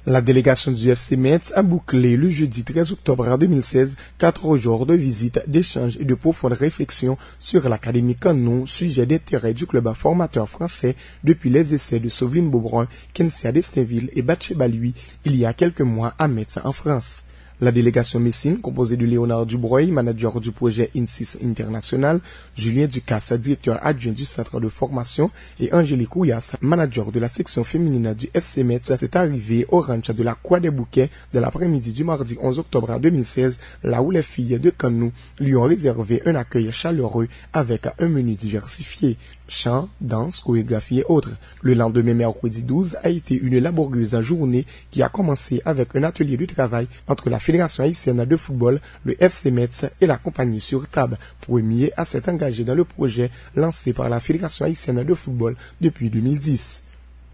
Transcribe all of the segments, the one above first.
La délégation du FC Metz a bouclé le jeudi 13 octobre 2016 4 jours de visite, d'échanges et de profondes réflexions sur l'Académie Canon, sujet d'intérêt du club formateur français depuis les essais de Soveline Beaubrun, Kensia d'Estainville et Batché Balui il y a quelques mois à Metz en France. La délégation messine, composée de Léonard Dubreuil, manager du projet INSIS International, Julien Ducasse, directeur adjoint du centre de formation, et Angélique Rouillas, manager de la section féminine du FC Metz, est arrivé au ranch de la Croix des Bouquets de l'après-midi du mardi 11 octobre 2016, là où les filles de Canou lui ont réservé un accueil chaleureux avec un menu diversifié. Chant, danse, chorégraphie et autres. Le lendemain, mercredi 12, a été une laborieuse journée qui a commencé avec un atelier de travail entre la Fédération haïtienne de football, le FC Metz et la compagnie sur table, premier à s'être engagé dans le projet lancé par la Fédération haïtienne de football depuis 2010.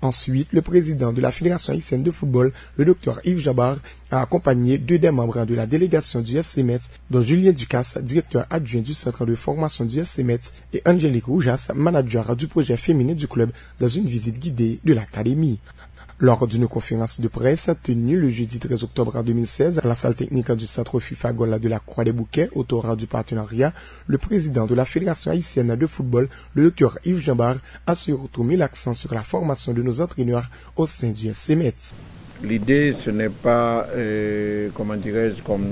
Ensuite, le président de la Fédération haïtienne de football, le Dr Yves Jabar, a accompagné deux des membres de la délégation du FC Metz, dont Julien Ducasse, directeur adjoint du centre de formation du FC Metz, et Angélique Rouillas, manager du projet féminin du club, dans une visite guidée de l'académie. Lors d'une conférence de presse tenue le jeudi 13 octobre 2016 à la salle technique du centre FIFA Gola de la Croix des Bouquets, autour du partenariat, le président de la Fédération haïtienne de football, le Dr Yves Jabar, a surtout mis l'accent sur la formation de nos entraîneurs au sein du FC Metz. L'idée, ce n'est pas, comment dirais-je, comme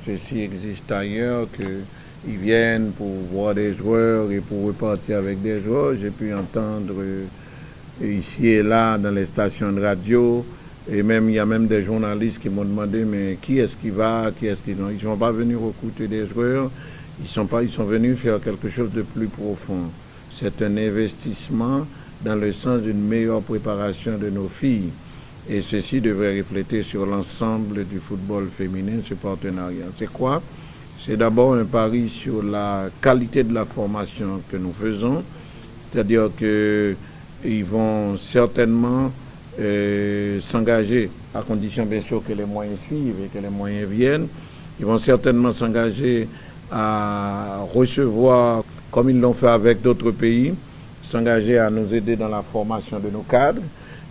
ceci existe ailleurs, qu'ils viennent pour voir des joueurs et pour repartir avec des joueurs. J'ai pu entendre ici et là dans les stations de radio, et même il y a même des journalistes qui m'ont demandé mais qui est-ce qui va, qui est-ce qui non. Ils ne sont pas venus recruter des joueurs, ils sont venus faire quelque chose de plus profond. C'est un investissement dans le sens d'une meilleure préparation de nos filles, et ceci devrait refléter sur l'ensemble du football féminin, ce partenariat. C'est quoi? C'est d'abord un pari sur la qualité de la formation que nous faisons, c'est-à-dire que ils vont certainement s'engager, à condition bien sûr que les moyens suivent et que les moyens viennent. Ils vont certainement s'engager à recevoir, comme ils l'ont fait avec d'autres pays, s'engager à nous aider dans la formation de nos cadres.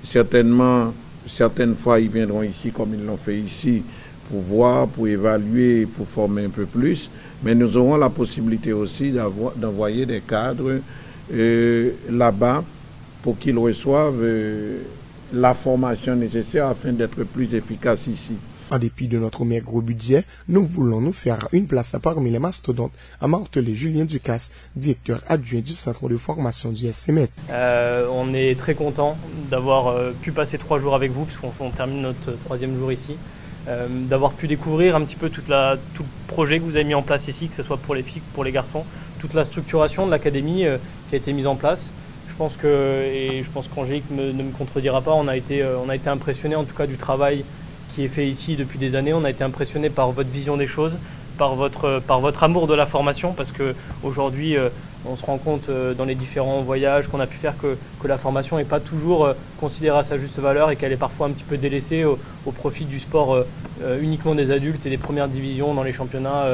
Certainement, certaines fois, ils viendront ici comme ils l'ont fait ici, pour voir, pour évaluer, pour former un peu plus. Mais nous aurons la possibilité aussi d'envoyer des cadres là-bas, pour qu'ils reçoivent la formation nécessaire afin d'être plus efficaces ici. En dépit de notre maigre budget, nous voulons nous faire une place parmi les mastodontes, a martelé Julien Ducasse, directeur adjoint du centre de formation du FC Metz. On est très content d'avoir pu passer 3 jours avec vous, puisqu'on termine notre 3e jour ici. D'avoir pu découvrir un petit peu tout le projet que vous avez mis en place ici, que ce soit pour les filles, pour les garçons, toute la structuration de l'académie qui a été mise en place. Je pense qu'Angélique ne me contredira pas, on a été impressionné en tout cas du travail qui est fait ici depuis des années. On a été impressionné par votre vision des choses, par votre amour de la formation, parce qu'aujourd'hui on se rend compte dans les différents voyages qu'on a pu faire que la formation n'est pas toujours considérée à sa juste valeur et qu'elle est parfois un petit peu délaissée au profit du sport uniquement des adultes et des premières divisions dans les championnats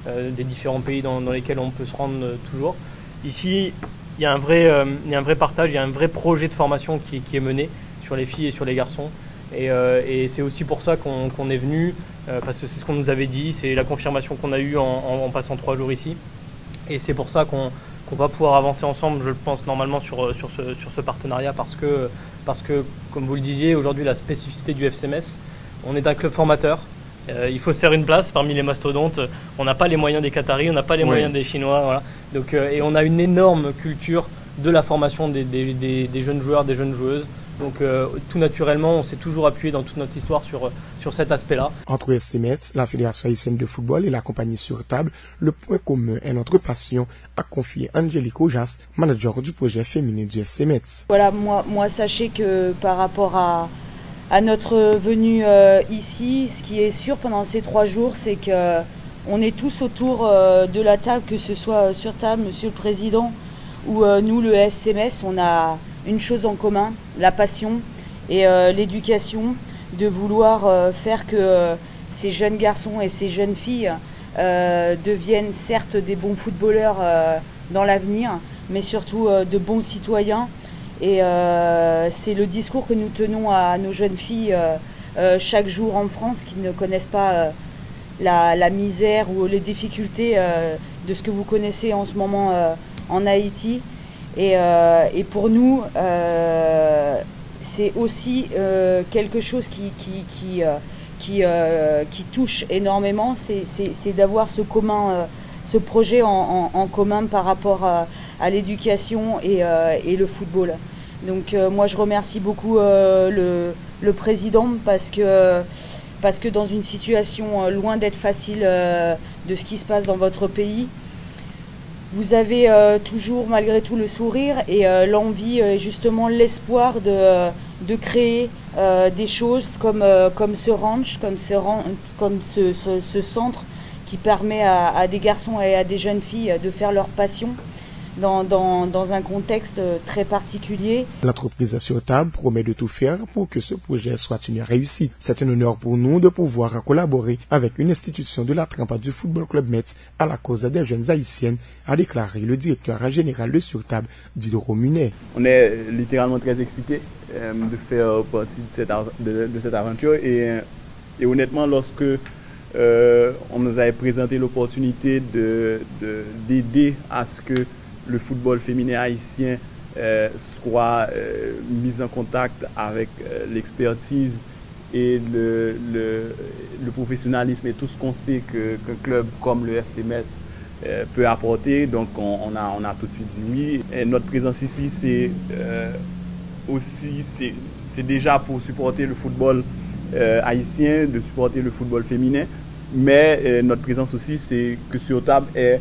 des différents pays dans lesquels on peut se rendre toujours. Ici, il y a un vrai partage, il y a un vrai projet de formation qui est mené sur les filles et sur les garçons. Et c'est aussi pour ça qu'on est venu, parce que c'est ce qu'on nous avait dit, c'est la confirmation qu'on a eue en passant 3 jours ici. Et c'est pour ça qu'on va pouvoir avancer ensemble, je le pense, normalement sur ce partenariat, parce que, comme vous le disiez, aujourd'hui, la spécificité du FC Metz, on est un club formateur. Il faut se faire une place parmi les mastodontes. On n'a pas les moyens des Qataris, on n'a pas les moyens des Chinois. Voilà. Donc, et on a une énorme culture de la formation des jeunes joueurs, des jeunes joueuses. Donc tout naturellement, on s'est toujours appuyé dans toute notre histoire sur cet aspect-là. Entre FC Metz, la Fédération haïtienne de football et la compagnie sur table, le point commun est notre passion, a confié Angélique Rouillas, manager du projet féminin du FC Metz. Voilà, moi sachez que par rapport à notre venue ici, ce qui est sûr pendant ces 3 jours, c'est qu'on est tous autour de la table, que ce soit sur table, Monsieur le Président, ou nous, le FC Metz, on a une chose en commun, la passion et l'éducation, de vouloir faire que ces jeunes garçons et ces jeunes filles deviennent certes des bons footballeurs dans l'avenir, mais surtout de bons citoyens. Et c'est le discours que nous tenons à nos jeunes filles chaque jour en France, qui ne connaissent pas la misère ou les difficultés de ce que vous connaissez en ce moment en Haïti. Et pour nous, c'est aussi quelque chose qui touche énormément, c'est d'avoir ce projet en commun par rapport à l'éducation et le football. Donc moi je remercie beaucoup le président parce que dans une situation loin d'être facile de ce qui se passe dans votre pays, vous avez toujours malgré tout le sourire et l'envie et justement l'espoir de créer des choses comme ce ranch, comme ce centre qui permet à des garçons et à des jeunes filles de faire leur passion dans un contexte très particulier. L'entreprise Sur Table promet de tout faire pour que ce projet soit une réussite. C'est un honneur pour nous de pouvoir collaborer avec une institution de la trempe du Football Club Metz à la cause des jeunes haïtiennes, a déclaré le directeur général de Sur Table, Diderot Munet. On est littéralement très excités de faire partie de cette aventure et honnêtement, lorsque on nous avait présenté l'opportunité d'aider à ce que le football féminin haïtien soit mis en contact avec l'expertise et le professionnalisme et tout ce qu'on sait qu'un club comme le FC Metz peut apporter. Donc on a tout de suite dit oui. Et notre présence ici, c'est déjà pour supporter le football haïtien, de supporter le football féminin. Mais notre présence aussi, c'est que Sur Table est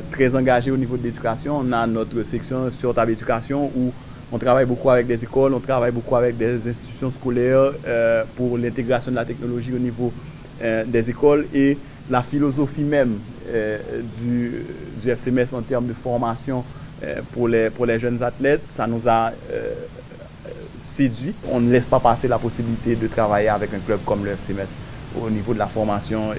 très engagé au niveau de l'éducation. On a notre section Sur Table Éducation où on travaille beaucoup avec des écoles, on travaille beaucoup avec des institutions scolaires pour l'intégration de la technologie au niveau des écoles et la philosophie même du FC Metz en termes de formation pour les jeunes athlètes, ça nous a séduit. On ne laisse pas passer la possibilité de travailler avec un club comme le FC Metz au niveau de la formation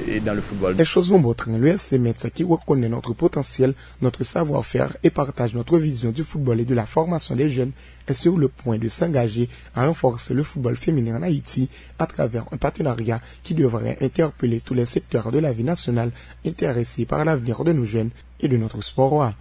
et dans le football. Les choses vont montrer. Le FC Metz qui reconnaît notre potentiel, notre savoir-faire et partage notre vision du football et de la formation des jeunes est sur le point de s'engager à renforcer le football féminin en Haïti à travers un partenariat qui devrait interpeller tous les secteurs de la vie nationale intéressés par l'avenir de nos jeunes et de notre sport.